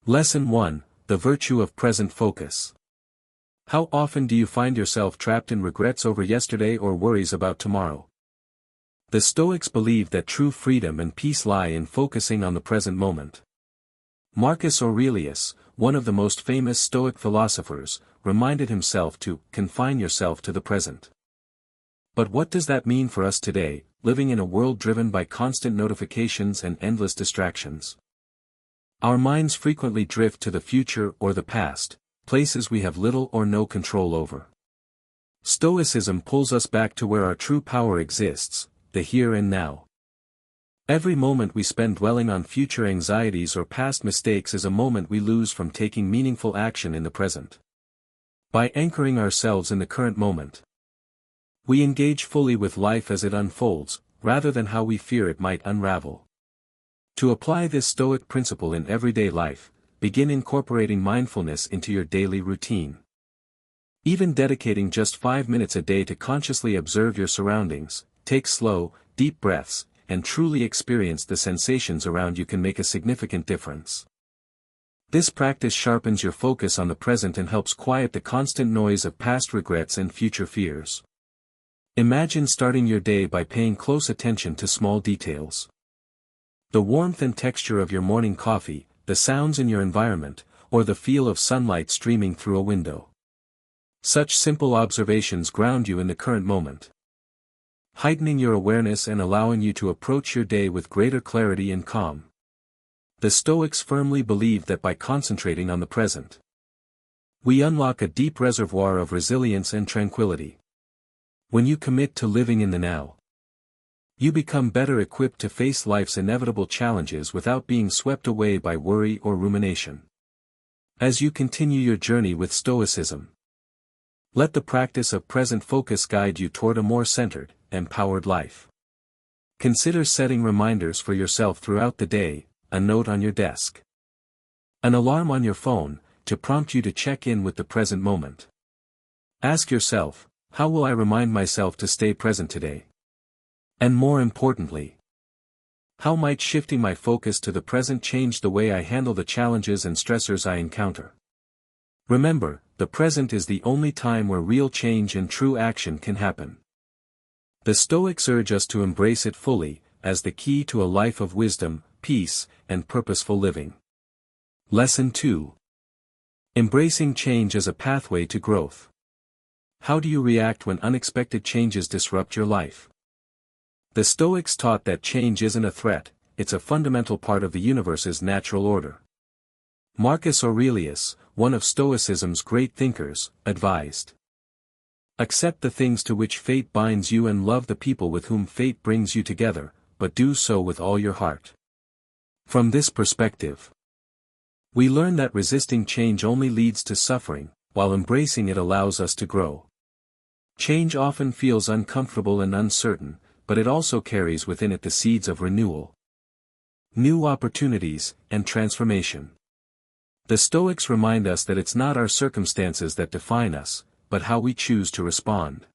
Lesson 1: The Virtue of Present Focus. How often do you find yourself trapped in regrets over yesterday or worries about tomorrow? The Stoics believe that true freedom and peace lie in focusing on the present moment. Marcus Aurelius, one of the most famous Stoic philosophers, reminded himself to confine yourself to the present. But what does that mean for us today, living in a world driven by constant notifications and endless distractions? Our minds frequently drift to the future or the past, places we have little or no control over. Stoicism pulls us back to where our true power exists, the here and now. Every moment we spend dwelling on future anxieties or past mistakes is a moment we lose from taking meaningful action in the present. By anchoring ourselves in the current moment, we engage fully with life as it unfolds, rather than how we fear it might unravel. To apply this Stoic principle in everyday life, begin incorporating mindfulness into your daily routine. Even dedicating just 5 minutes a day to consciously observe your surroundings, take slow, deep breaths, and truly experience the sensations around you can make a significant difference. This practice sharpens your focus on the present and helps quiet the constant noise of past regrets and future fears. Imagine starting your day by paying close attention to small details. The warmth and texture of your morning coffee, the sounds in your environment, or the feel of sunlight streaming through a window. Such simple observations ground you in the current moment, heightening your awareness and allowing you to approach your day with greater clarity and calm. The Stoics firmly believe that by concentrating on the present, we unlock a deep reservoir of resilience and tranquility. When you commit to living in the now, you become better equipped to face life's inevitable challenges without being swept away by worry or rumination. As you continue your journey with Stoicism, let the practice of present focus guide you toward a more centered, empowered life. Consider setting reminders for yourself throughout the day, a note on your desk, an alarm on your phone, to prompt you to check in with the present moment. Ask yourself, how will I remind myself to stay present today? And more importantly, how might shifting my focus to the present change the way I handle the challenges and stressors I encounter? Remember, the present is the only time where real change and true action can happen. The Stoics urge us to embrace it fully, as the key to a life of wisdom, peace, and purposeful living. Lesson 2: Embracing change as a pathway to growth. How do you react when unexpected changes disrupt your life? The Stoics taught that change isn't a threat, it's a fundamental part of the universe's natural order. Marcus Aurelius, one of Stoicism's great thinkers, advised, "Accept the things to which fate binds you and love the people with whom fate brings you together, but do so with all your heart." From this perspective, we learn that resisting change only leads to suffering, while embracing it allows us to grow. Change often feels uncomfortable and uncertain, but it also carries within it the seeds of renewal, new opportunities, and transformation. The Stoics remind us that it's not our circumstances that define us, but how we choose to respond.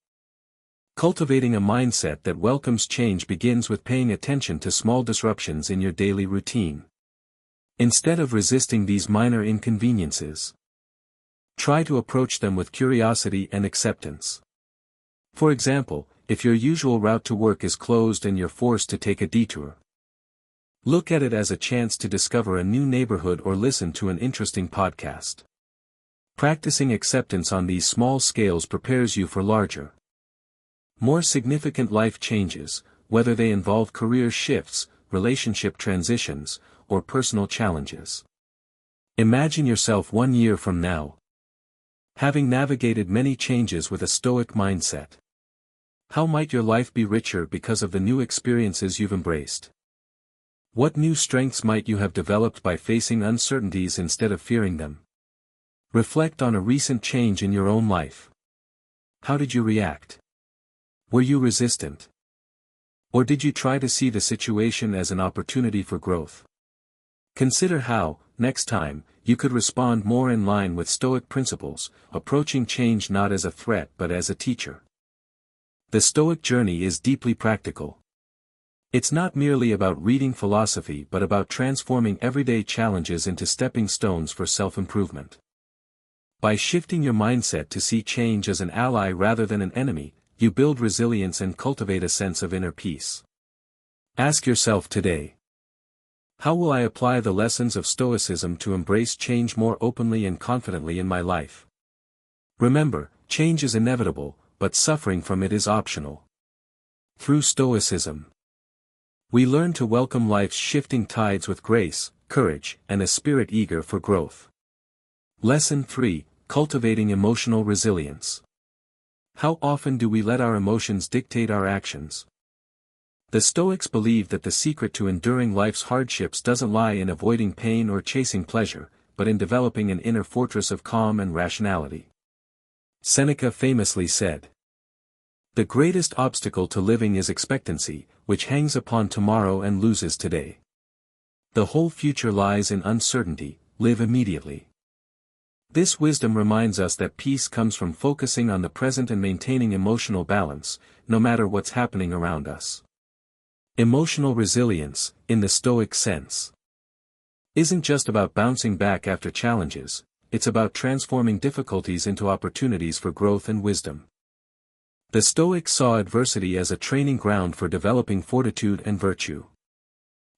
Cultivating a mindset that welcomes change begins with paying attention to small disruptions in your daily routine. Instead of resisting these minor inconveniences, try to approach them with curiosity and acceptance. For example, if your usual route to work is closed and you're forced to take a detour, look at it as a chance to discover a new neighborhood or listen to an interesting podcast. Practicing acceptance on these small scales prepares you for larger, more significant life changes, whether they involve career shifts, relationship transitions, or personal challenges. Imagine yourself 1 year from now, having navigated many changes with a Stoic mindset. How might your life be richer because of the new experiences you've embraced? What new strengths might you have developed by facing uncertainties instead of fearing them? Reflect on a recent change in your own life. How did you react? Were you resistant? Or did you try to see the situation as an opportunity for growth? Consider how, next time, you could respond more in line with Stoic principles, approaching change not as a threat but as a teacher. The Stoic journey is deeply practical. It's not merely about reading philosophy but about transforming everyday challenges into stepping stones for self-improvement. By shifting your mindset to see change as an ally rather than an enemy, you build resilience and cultivate a sense of inner peace. Ask yourself today: how will I apply the lessons of Stoicism to embrace change more openly and confidently in my life? Remember, change is inevitable, but suffering from it is optional. Through Stoicism, we learn to welcome life's shifting tides with grace, courage, and a spirit eager for growth. Lesson 3: Cultivating Emotional Resilience. How often do we let our emotions dictate our actions? The Stoics believe that the secret to enduring life's hardships doesn't lie in avoiding pain or chasing pleasure, but in developing an inner fortress of calm and rationality. Seneca famously said, "The greatest obstacle to living is expectancy, which hangs upon tomorrow and loses today. The whole future lies in uncertainty, live immediately." This wisdom reminds us that peace comes from focusing on the present and maintaining emotional balance, no matter what's happening around us. Emotional resilience, in the Stoic sense, isn't just about bouncing back after challenges, it's about transforming difficulties into opportunities for growth and wisdom. The Stoics saw adversity as a training ground for developing fortitude and virtue.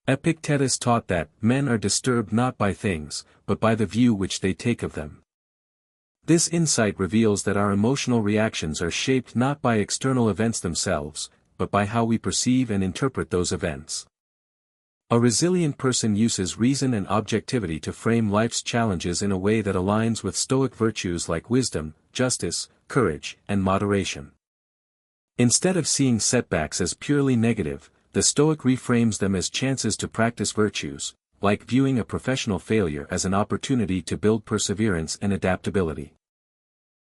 Epictetus taught that men are disturbed not by things, but by the view which they take of them. This insight reveals that our emotional reactions are shaped not by external events themselves, but by how we perceive and interpret those events. A resilient person uses reason and objectivity to frame life's challenges in a way that aligns with Stoic virtues like wisdom, justice, courage, and moderation. Instead of seeing setbacks as purely negative, the Stoic reframes them as chances to practice virtues, like viewing a professional failure as an opportunity to build perseverance and adaptability.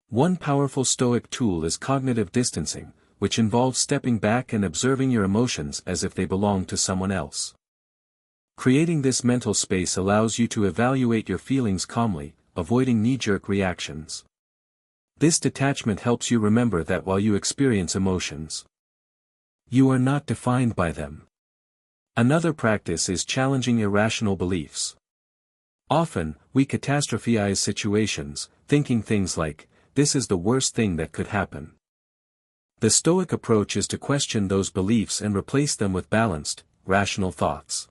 One powerful Stoic tool is cognitive distancing, which involves stepping back and observing your emotions as if they belong to someone else. Creating this mental space allows you to evaluate your feelings calmly, avoiding knee-jerk reactions. This detachment helps you remember that while you experience emotions, you are not defined by them. Another practice is challenging irrational beliefs. Often, we catastrophize situations, thinking things like, "This is the worst thing that could happen." The Stoic approach is to question those beliefs and replace them with balanced, rational thoughts.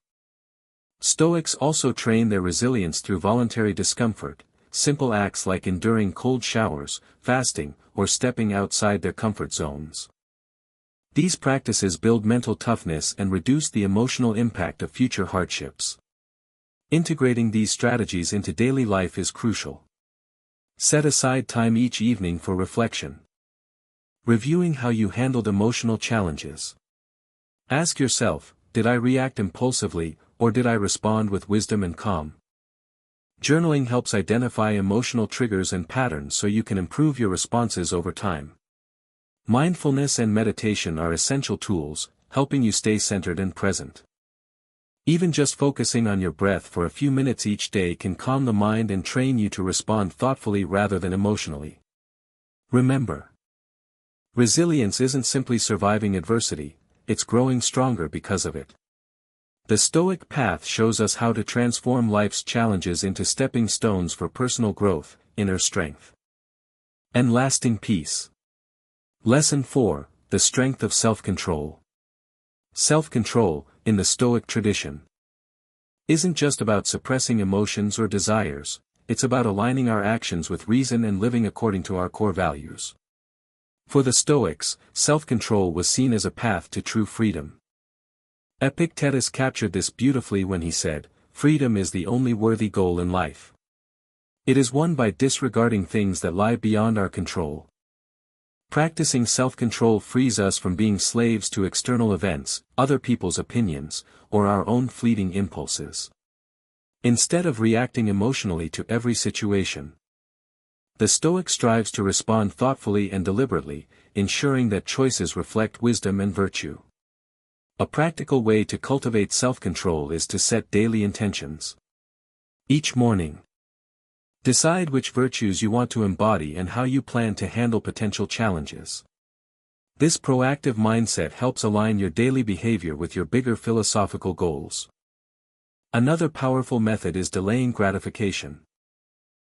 Stoics also train their resilience through voluntary discomfort, simple acts like enduring cold showers, fasting, or stepping outside their comfort zones. These practices build mental toughness and reduce the emotional impact of future hardships. Integrating these strategies into daily life is crucial. Set aside time each evening for reflection, reviewing how you handled emotional challenges. Ask yourself, did I react impulsively, or did I respond with wisdom and calm? Journaling helps identify emotional triggers and patterns so you can improve your responses over time. Mindfulness and meditation are essential tools, helping you stay centered and present. Even just focusing on your breath for a few minutes each day can calm the mind and train you to respond thoughtfully rather than emotionally. Remember, resilience isn't simply surviving adversity, it's growing stronger because of it. The Stoic path shows us how to transform life's challenges into stepping stones for personal growth, inner strength, and lasting peace. Lesson 4: The Strength of Self-Control. Self-control, in the Stoic tradition, isn't just about suppressing emotions or desires, it's about aligning our actions with reason and living according to our core values. For the Stoics, self-control was seen as a path to true freedom. Epictetus captured this beautifully when he said, "Freedom is the only worthy goal in life. It is won by disregarding things that lie beyond our control." Practicing self-control frees us from being slaves to external events, other people's opinions, or our own fleeting impulses. Instead of reacting emotionally to every situation, the Stoic strives to respond thoughtfully and deliberately, ensuring that choices reflect wisdom and virtue. A practical way to cultivate self-control is to set daily intentions. Each morning, decide which virtues you want to embody and how you plan to handle potential challenges. This proactive mindset helps align your daily behavior with your bigger philosophical goals. Another powerful method is delaying gratification.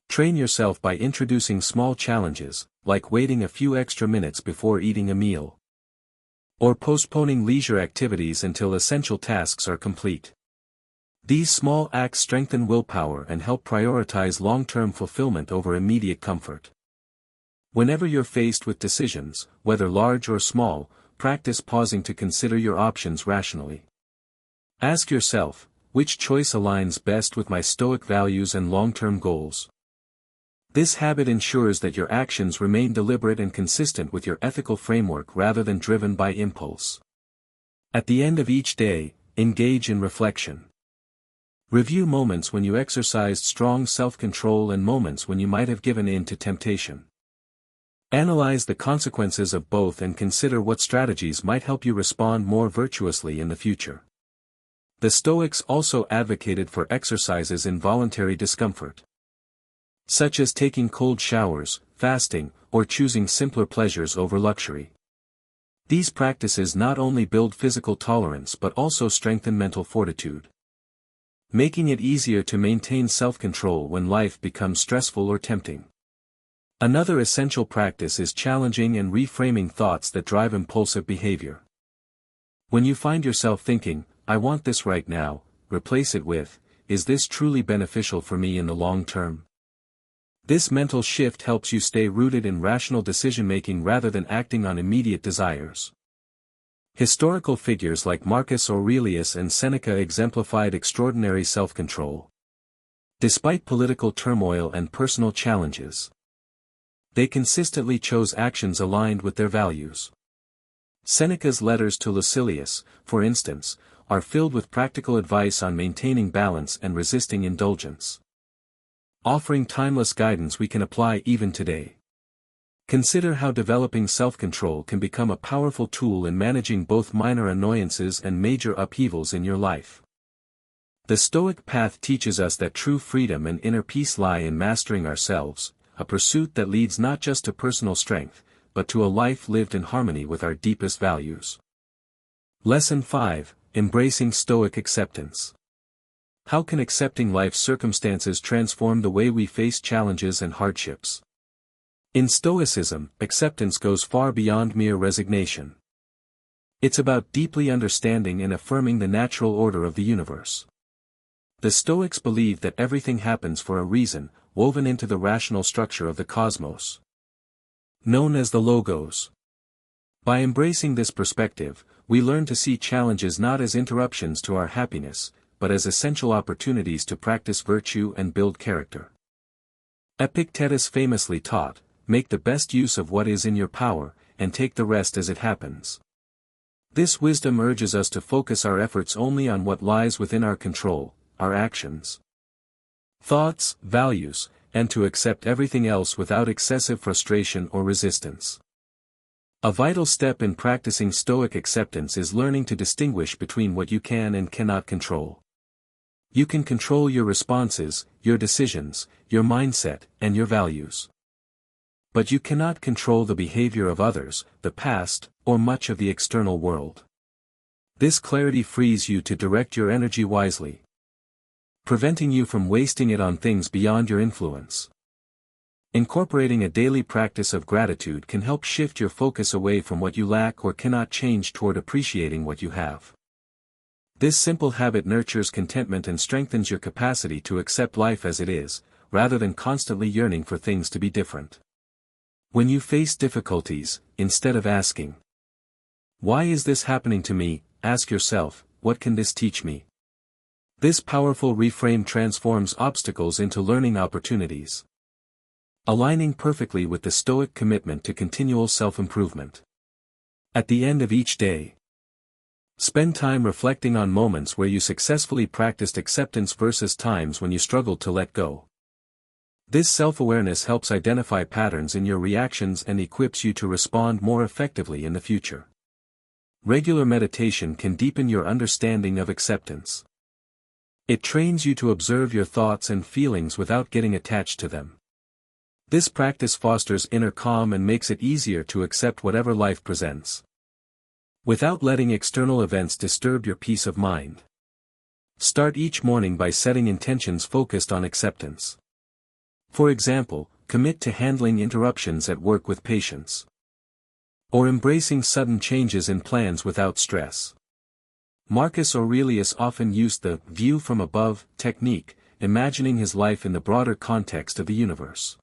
Train yourself by introducing small challenges, like waiting a few extra minutes before eating a meal, or postponing leisure activities until essential tasks are complete. These small acts strengthen willpower and help prioritize long-term fulfillment over immediate comfort. Whenever you're faced with decisions, whether large or small, practice pausing to consider your options rationally. Ask yourself, which choice aligns best with my Stoic values and long-term goals? This habit ensures that your actions remain deliberate and consistent with your ethical framework rather than driven by impulse. At the end of each day, engage in reflection. Review moments when you exercised strong self-control and moments when you might have given in to temptation. Analyze the consequences of both and consider what strategies might help you respond more virtuously in the future. The Stoics also advocated for exercises in voluntary discomfort, such as taking cold showers, fasting, or choosing simpler pleasures over luxury. These practices not only build physical tolerance but also strengthen mental fortitude, making it easier to maintain self-control when life becomes stressful or tempting. Another essential practice is challenging and reframing thoughts that drive impulsive behavior. When you find yourself thinking, "I want this right now," replace it with, "Is this truly beneficial for me in the long term?" This mental shift helps you stay rooted in rational decision-making rather than acting on immediate desires. Historical figures like Marcus Aurelius and Seneca exemplified extraordinary self-control. Despite political turmoil and personal challenges, they consistently chose actions aligned with their values. Seneca's letters to Lucilius, for instance, are filled with practical advice on maintaining balance and resisting indulgence, offering timeless guidance we can apply even today. Consider how developing self-control can become a powerful tool in managing both minor annoyances and major upheavals in your life. The Stoic path teaches us that true freedom and inner peace lie in mastering ourselves, a pursuit that leads not just to personal strength, but to a life lived in harmony with our deepest values. Lesson 5: Embracing Stoic Acceptance. How can accepting life's circumstances transform the way we face challenges and hardships? In Stoicism, acceptance goes far beyond mere resignation. It's about deeply understanding and affirming the natural order of the universe. The Stoics believe that everything happens for a reason, woven into the rational structure of the cosmos, known as the Logos. By embracing this perspective, we learn to see challenges not as interruptions to our happiness, but as essential opportunities to practice virtue and build character. Epictetus famously taught, "Make the best use of what is in your power, and take the rest as it happens." This wisdom urges us to focus our efforts only on what lies within our control, our actions, thoughts, values, and to accept everything else without excessive frustration or resistance. A vital step in practicing Stoic acceptance is learning to distinguish between what you can and cannot control. You can control your responses, your decisions, your mindset, and your values. But you cannot control the behavior of others, the past, or much of the external world. This clarity frees you to direct your energy wisely, preventing you from wasting it on things beyond your influence. Incorporating a daily practice of gratitude can help shift your focus away from what you lack or cannot change toward appreciating what you have. This simple habit nurtures contentment and strengthens your capacity to accept life as it is, rather than constantly yearning for things to be different. When you face difficulties, instead of asking, "Why is this happening to me?" ask yourself, "What can this teach me?" This powerful reframe transforms obstacles into learning opportunities, aligning perfectly with the Stoic commitment to continual self-improvement. At the end of each day, spend time reflecting on moments where you successfully practiced acceptance versus times when you struggled to let go. This self-awareness helps identify patterns in your reactions and equips you to respond more effectively in the future. Regular meditation can deepen your understanding of acceptance. It trains you to observe your thoughts and feelings without getting attached to them. This practice fosters inner calm and makes it easier to accept whatever life presents, without letting external events disturb your peace of mind. Start each morning by setting intentions focused on acceptance. For example, commit to handling interruptions at work with patience, or embracing sudden changes in plans without stress. Marcus Aurelius often used the view from above technique, imagining his life in the broader context of the universe.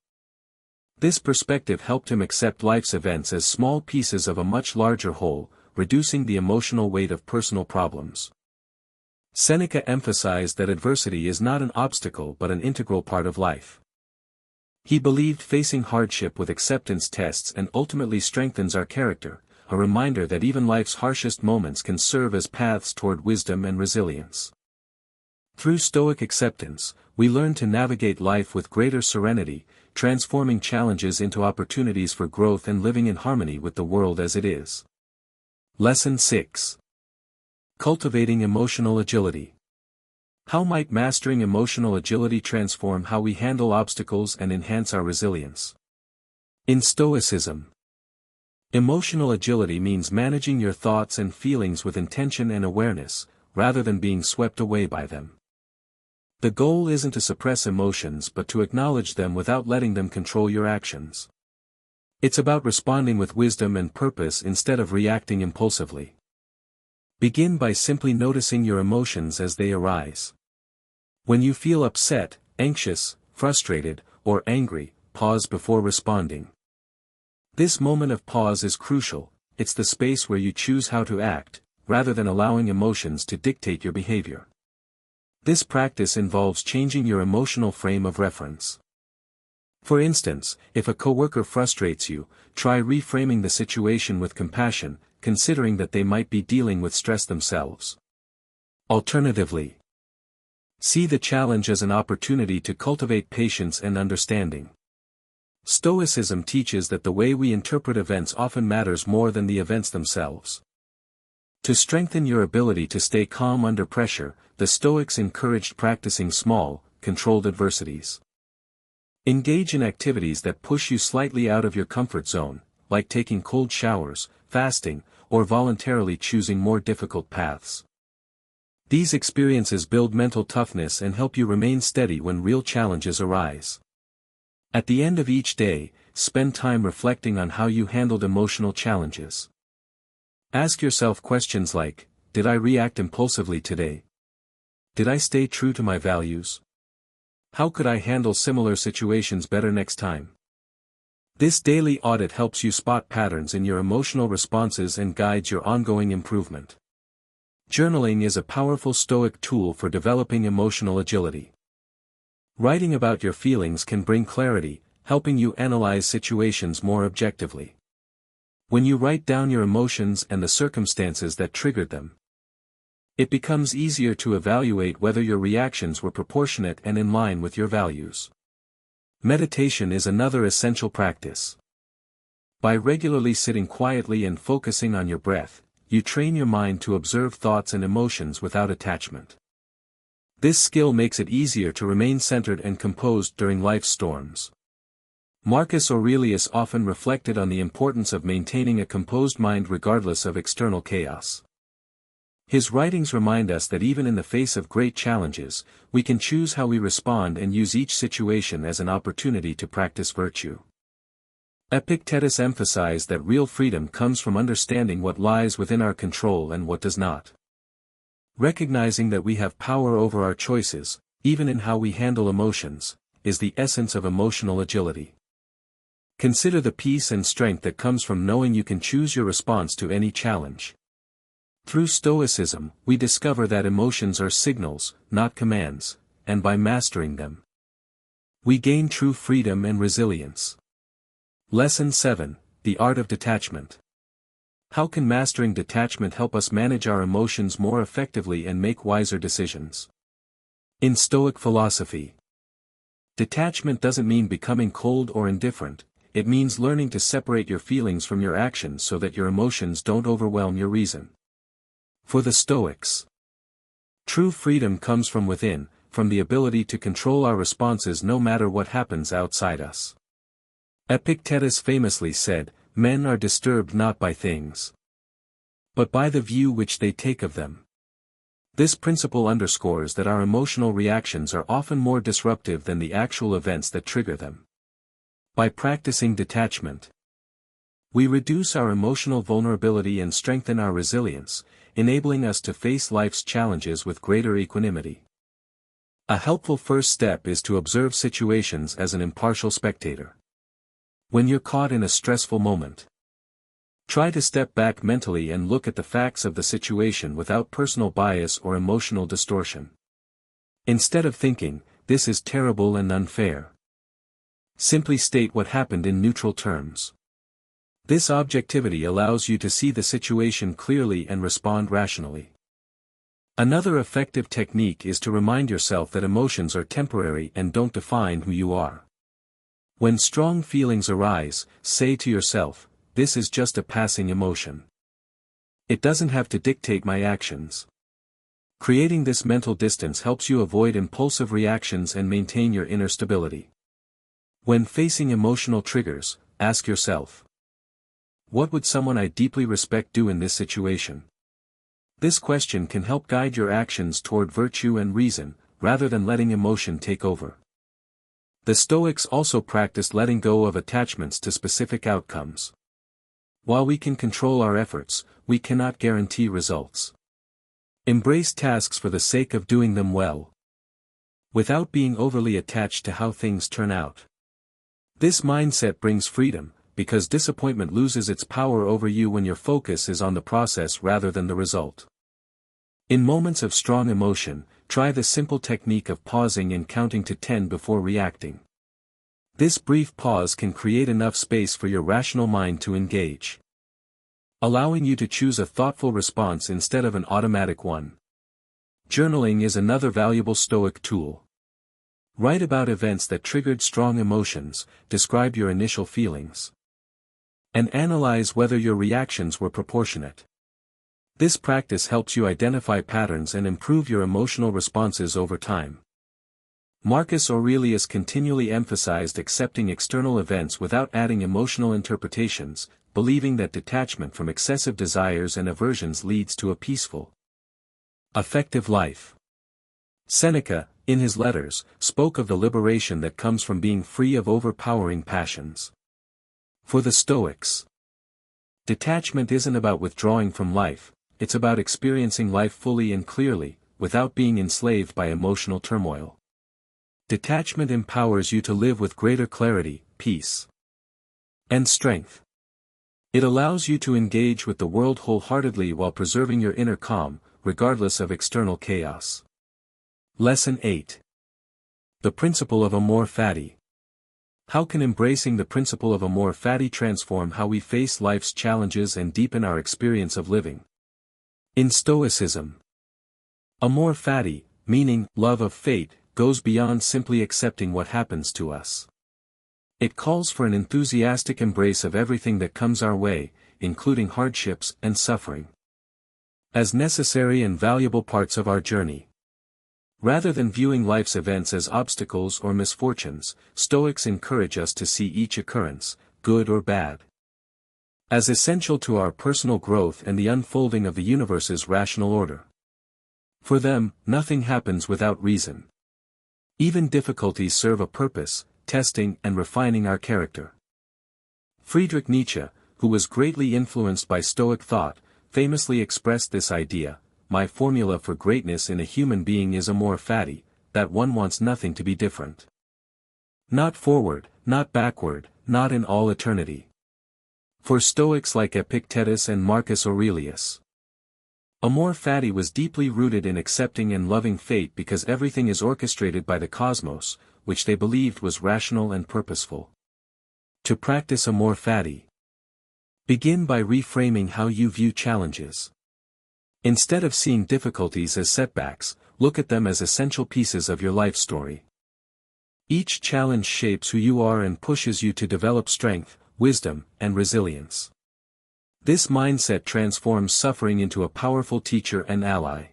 This perspective helped him accept life's events as small pieces of a much larger whole, reducing the emotional weight of personal problems. Seneca emphasized that adversity is not an obstacle but an integral part of life. He believed facing hardship with acceptance tests and ultimately strengthens our character, a reminder that even life's harshest moments can serve as paths toward wisdom and resilience. Through Stoic acceptance, we learn to navigate life with greater serenity, transforming challenges into opportunities for growth and living in harmony with the world as it is. Lesson 6. Cultivating emotional agility. How might mastering emotional agility transform how we handle obstacles and enhance our resilience? In Stoicism, emotional agility means managing your thoughts and feelings with intention and awareness, rather than being swept away by them. The goal isn't to suppress emotions but to acknowledge them without letting them control your actions. It's about responding with wisdom and purpose instead of reacting impulsively. Begin by simply noticing your emotions as they arise. When you feel upset, anxious, frustrated, or angry, pause before responding. This moment of pause is crucial. It's the space where you choose how to act, rather than allowing emotions to dictate your behavior. This practice involves changing your emotional frame of reference. For instance, if a coworker frustrates you, try reframing the situation with compassion, considering that they might be dealing with stress themselves. Alternatively, see the challenge as an opportunity to cultivate patience and understanding. Stoicism teaches that the way we interpret events often matters more than the events themselves. To strengthen your ability to stay calm under pressure, the Stoics encouraged practicing small, controlled adversities. Engage in activities that push you slightly out of your comfort zone, like taking cold showers, fasting, or voluntarily choosing more difficult paths. These experiences build mental toughness and help you remain steady when real challenges arise. At the end of each day, spend time reflecting on how you handled emotional challenges. Ask yourself questions like, did I react impulsively today? Did I stay true to my values? How could I handle similar situations better next time? This daily audit helps you spot patterns in your emotional responses and guides your ongoing improvement. Journaling is a powerful Stoic tool for developing emotional agility. Writing about your feelings can bring clarity, helping you analyze situations more objectively. When you write down your emotions and the circumstances that triggered them, it becomes easier to evaluate whether your reactions were proportionate and in line with your values. Meditation is another essential practice. By regularly sitting quietly and focusing on your breath, you train your mind to observe thoughts and emotions without attachment. This skill makes it easier to remain centered and composed during life's storms. Marcus Aurelius often reflected on the importance of maintaining a composed mind regardless of external chaos. His writings remind us that even in the face of great challenges, we can choose how we respond and use each situation as an opportunity to practice virtue. Epictetus emphasized that real freedom comes from understanding what lies within our control and what does not. Recognizing that we have power over our choices, even in how we handle emotions, is the essence of emotional agility. Consider the peace and strength that comes from knowing you can choose your response to any challenge. Through Stoicism, we discover that emotions are signals, not commands, and by mastering them, we gain true freedom and resilience. Lesson 7: The Art of Detachment. How can mastering detachment help us manage our emotions more effectively and make wiser decisions? In Stoic philosophy, detachment doesn't mean becoming cold or indifferent. It means learning to separate your feelings from your actions so that your emotions don't overwhelm your reason. For the Stoics, true freedom comes from within, from the ability to control our responses no matter what happens outside us. Epictetus famously said, "Men are disturbed not by things, but by the view which they take of them." This principle underscores that our emotional reactions are often more disruptive than the actual events that trigger them. By practicing detachment, we reduce our emotional vulnerability and strengthen our resilience, enabling us to face life's challenges with greater equanimity. A helpful first step is to observe situations as an impartial spectator. When you're caught in a stressful moment, try to step back mentally and look at the facts of the situation without personal bias or emotional distortion. Instead of thinking, "This is terrible and unfair," simply state what happened in neutral terms. This objectivity allows you to see the situation clearly and respond rationally. Another effective technique is to remind yourself that emotions are temporary and don't define who you are. When strong feelings arise, say to yourself, "This is just a passing emotion. It doesn't have to dictate my actions." Creating this mental distance helps you avoid impulsive reactions and maintain your inner stability. When facing emotional triggers, ask yourself, "What would someone I deeply respect do in this situation?" This question can help guide your actions toward virtue and reason, rather than letting emotion take over. The Stoics also practiced letting go of attachments to specific outcomes. While we can control our efforts, we cannot guarantee results. Embrace tasks for the sake of doing them well, without being overly attached to how things turn out. This mindset brings freedom, because disappointment loses its power over you when your focus is on the process rather than the result. In moments of strong emotion, try the simple technique of pausing and counting to 10 before reacting. This brief pause can create enough space for your rational mind to engage, allowing you to choose a thoughtful response instead of an automatic one. Journaling is another valuable Stoic tool. Write about events that triggered strong emotions, describe your initial feelings, and analyze whether your reactions were proportionate. This practice helps you identify patterns and improve your emotional responses over time. Marcus Aurelius continually emphasized accepting external events without adding emotional interpretations, believing that detachment from excessive desires and aversions leads to a peaceful, effective life. Seneca, in his letters, spoke of the liberation that comes from being free of overpowering passions. For the Stoics, detachment isn't about withdrawing from life, it's about experiencing life fully and clearly, without being enslaved by emotional turmoil. Detachment empowers you to live with greater clarity, peace, and strength. It allows you to engage with the world wholeheartedly while preserving your inner calm, regardless of external chaos. Lesson 8. The Principle of Amor Fati. How can embracing the principle of Amor Fati transform how we face life's challenges and deepen our experience of living? In Stoicism, Amor Fati, meaning love of fate, goes beyond simply accepting what happens to us. It calls for an enthusiastic embrace of everything that comes our way, including hardships and suffering, as necessary and valuable parts of our journey. Rather than viewing life's events as obstacles or misfortunes, Stoics encourage us to see each occurrence, good or bad, as essential to our personal growth and the unfolding of the universe's rational order. For them, nothing happens without reason. Even difficulties serve a purpose, testing and refining our character. Friedrich Nietzsche, who was greatly influenced by Stoic thought, famously expressed this idea: "My formula for greatness in a human being is amor fati, that one wants nothing to be different. Not forward, not backward, not in all eternity." For Stoics like Epictetus and Marcus Aurelius, amor fati was deeply rooted in accepting and loving fate because everything is orchestrated by the cosmos, which they believed was rational and purposeful. To practice amor fati, begin by reframing how you view challenges. Instead of seeing difficulties as setbacks, look at them as essential pieces of your life story. Each challenge shapes who you are and pushes you to develop strength, wisdom, and resilience. This mindset transforms suffering into a powerful teacher and ally.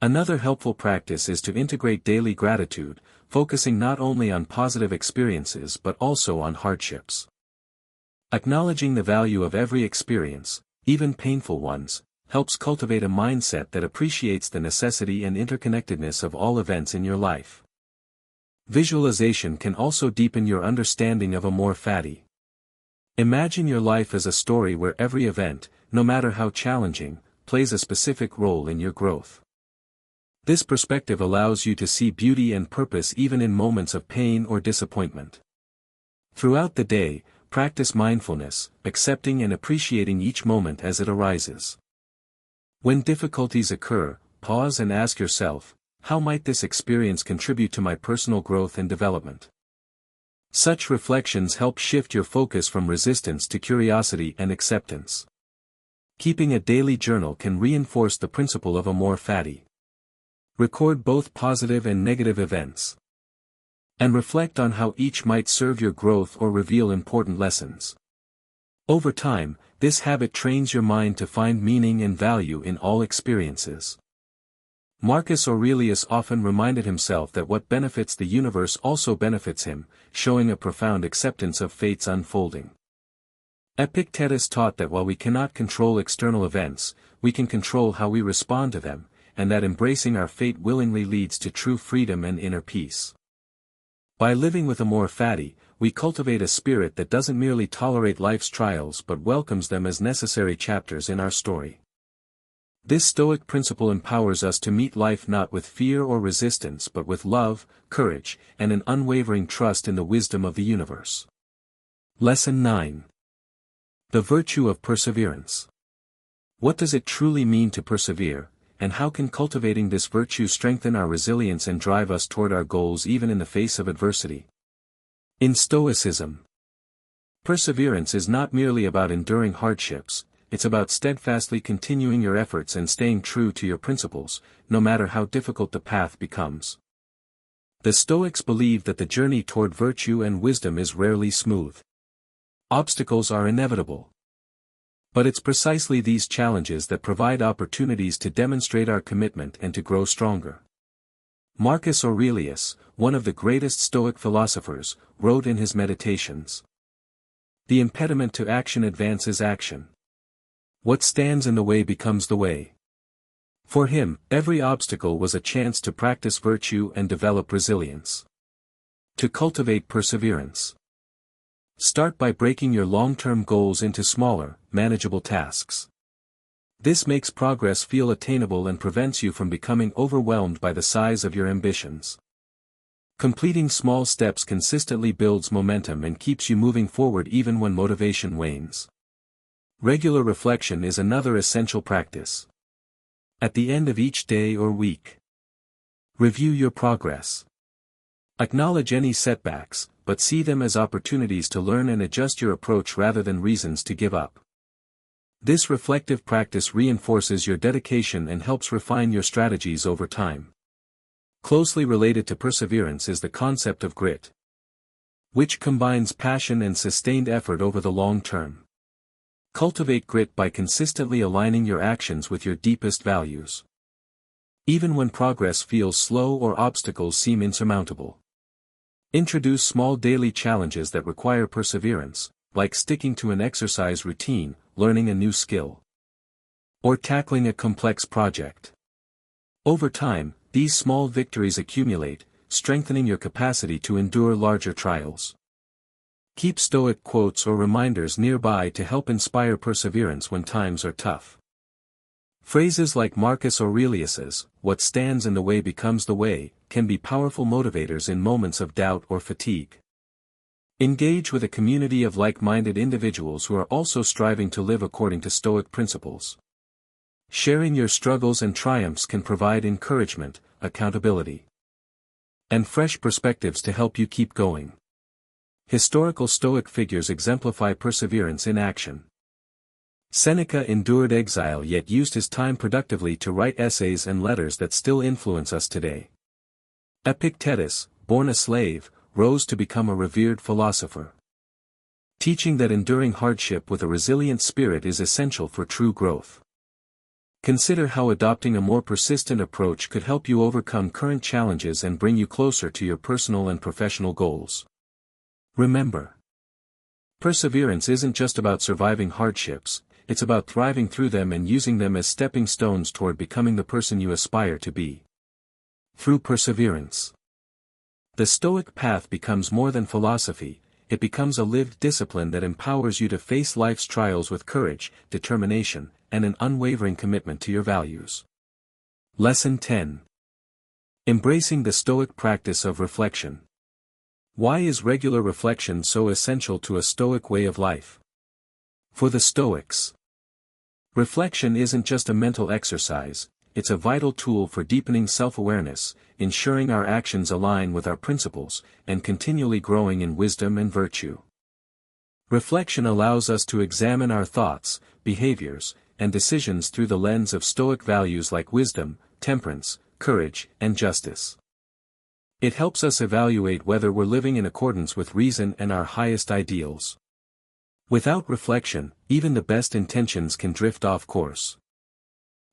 Another helpful practice is to integrate daily gratitude, focusing not only on positive experiences but also on hardships. Acknowledging the value of every experience, even painful ones, helps cultivate a mindset that appreciates the necessity and interconnectedness of all events in your life. Visualization can also deepen your understanding of amor fati. Imagine your life as a story where every event, no matter how challenging, plays a specific role in your growth. This perspective allows you to see beauty and purpose even in moments of pain or disappointment. Throughout the day, practice mindfulness, accepting and appreciating each moment as it arises. When difficulties occur, pause and ask yourself, how might this experience contribute to my personal growth and development? Such reflections help shift your focus from resistance to curiosity and acceptance. Keeping a daily journal can reinforce the principle of amor fati. Record both positive and negative events. And reflect on how each might serve your growth or reveal important lessons. Over time, this habit trains your mind to find meaning and value in all experiences. Marcus Aurelius often reminded himself that what benefits the universe also benefits him, showing a profound acceptance of fate's unfolding. Epictetus taught that while we cannot control external events, we can control how we respond to them, and that embracing our fate willingly leads to true freedom and inner peace. By living with amor fati, we cultivate a spirit that doesn't merely tolerate life's trials but welcomes them as necessary chapters in our story. This Stoic principle empowers us to meet life not with fear or resistance but with love, courage, and an unwavering trust in the wisdom of the universe. Lesson 9. The virtue of perseverance. What does it truly mean to persevere, and how can cultivating this virtue strengthen our resilience and drive us toward our goals even in the face of adversity? In Stoicism, perseverance is not merely about enduring hardships, it's about steadfastly continuing your efforts and staying true to your principles, no matter how difficult the path becomes. The Stoics believe that the journey toward virtue and wisdom is rarely smooth. Obstacles are inevitable. But it's precisely these challenges that provide opportunities to demonstrate our commitment and to grow stronger. Marcus Aurelius, one of the greatest Stoic philosophers, wrote in his Meditations, "The impediment to action advances action. What stands in the way becomes the way." For him, every obstacle was a chance to practice virtue and develop resilience. To cultivate perseverance. Start by breaking your long-term goals into smaller, manageable tasks. This makes progress feel attainable and prevents you from becoming overwhelmed by the size of your ambitions. Completing small steps consistently builds momentum and keeps you moving forward even when motivation wanes. Regular reflection is another essential practice. At the end of each day or week, review your progress. Acknowledge any setbacks, but see them as opportunities to learn and adjust your approach rather than reasons to give up. This reflective practice reinforces your dedication and helps refine your strategies over time. Closely related to perseverance is the concept of grit, which combines passion and sustained effort over the long term. Cultivate grit by consistently aligning your actions with your deepest values. Even when progress feels slow or obstacles seem insurmountable. Introduce small daily challenges that require perseverance, like sticking to an exercise routine, learning a new skill, or tackling a complex project. Over time, these small victories accumulate, strengthening your capacity to endure larger trials. Keep Stoic quotes or reminders nearby to help inspire perseverance when times are tough. Phrases like Marcus Aurelius's, "What stands in the way becomes the way," can be powerful motivators in moments of doubt or fatigue. Engage with a community of like-minded individuals who are also striving to live according to Stoic principles. Sharing your struggles and triumphs can provide encouragement, accountability, and fresh perspectives to help you keep going. Historical Stoic figures exemplify perseverance in action. Seneca endured exile yet used his time productively to write essays and letters that still influence us today. Epictetus, born a slave, rose to become a revered philosopher, teaching that enduring hardship with a resilient spirit is essential for true growth. Consider how adopting a more persistent approach could help you overcome current challenges and bring you closer to your personal and professional goals. Remember, perseverance isn't just about surviving hardships, it's about thriving through them and using them as stepping stones toward becoming the person you aspire to be. Through perseverance, the Stoic path becomes more than philosophy, it becomes a lived discipline that empowers you to face life's trials with courage, determination, and an unwavering commitment to your values. Lesson 10. Embracing the Stoic practice of reflection. Why is regular reflection so essential to a Stoic way of life? For the Stoics, reflection isn't just a mental exercise, it's a vital tool for deepening self-awareness, ensuring our actions align with our principles, and continually growing in wisdom and virtue. Reflection allows us to examine our thoughts, behaviors, and decisions through the lens of Stoic values like wisdom, temperance, courage, and justice. It helps us evaluate whether we're living in accordance with reason and our highest ideals. Without reflection, even the best intentions can drift off course,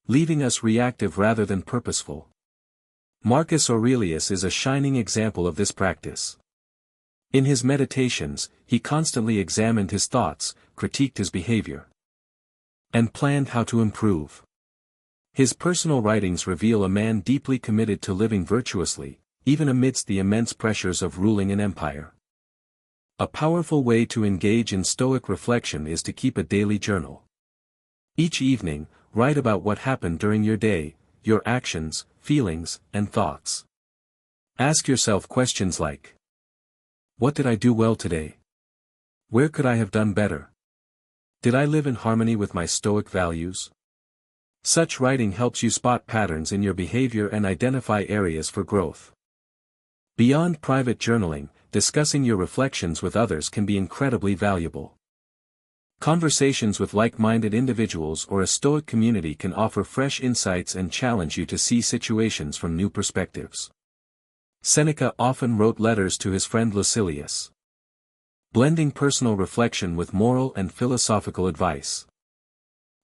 leaving us reactive rather than purposeful. Marcus Aurelius is a shining example of this practice. In his meditations, he constantly examined his thoughts, critiqued his behavior, and planned how to improve. His personal writings reveal a man deeply committed to living virtuously, even amidst the immense pressures of ruling an empire. A powerful way to engage in Stoic reflection is to keep a daily journal. Each evening, write about what happened during your day, your actions, feelings, and thoughts. Ask yourself questions like, what did I do well today? Where could I have done better? Did I live in harmony with my Stoic values? Such writing helps you spot patterns in your behavior and identify areas for growth. Beyond private journaling, discussing your reflections with others can be incredibly valuable. Conversations with like-minded individuals or a Stoic community can offer fresh insights and challenge you to see situations from new perspectives. Seneca often wrote letters to his friend Lucilius, blending personal reflection with moral and philosophical advice.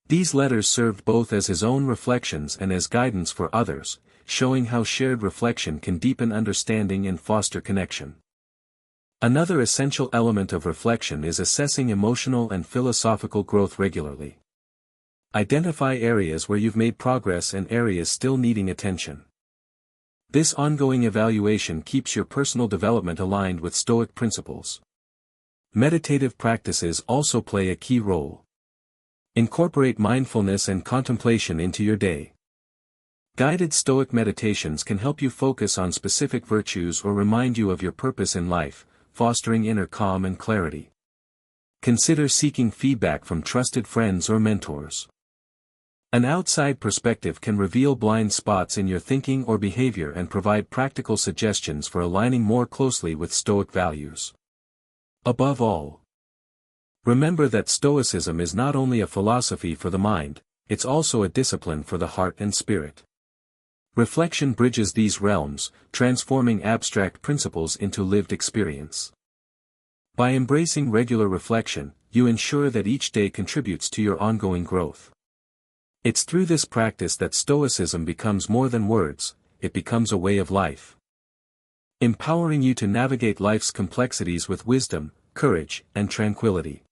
These letters served both as his own reflections and as guidance for others, showing how shared reflection can deepen understanding and foster connection. Another essential element of reflection is assessing emotional and philosophical growth regularly. Identify areas where you've made progress and areas still needing attention. This ongoing evaluation keeps your personal development aligned with Stoic principles. Meditative practices also play a key role. Incorporate mindfulness and contemplation into your day. Guided Stoic meditations can help you focus on specific virtues or remind you of your purpose in life, fostering inner calm and clarity. Consider seeking feedback from trusted friends or mentors. An outside perspective can reveal blind spots in your thinking or behavior and provide practical suggestions for aligning more closely with Stoic values. Above all, remember that Stoicism is not only a philosophy for the mind, it's also a discipline for the heart and spirit. Reflection bridges these realms, transforming abstract principles into lived experience. By embracing regular reflection, you ensure that each day contributes to your ongoing growth. It's through this practice that Stoicism becomes more than words, it becomes a way of life, empowering you to navigate life's complexities with wisdom, courage, and tranquility.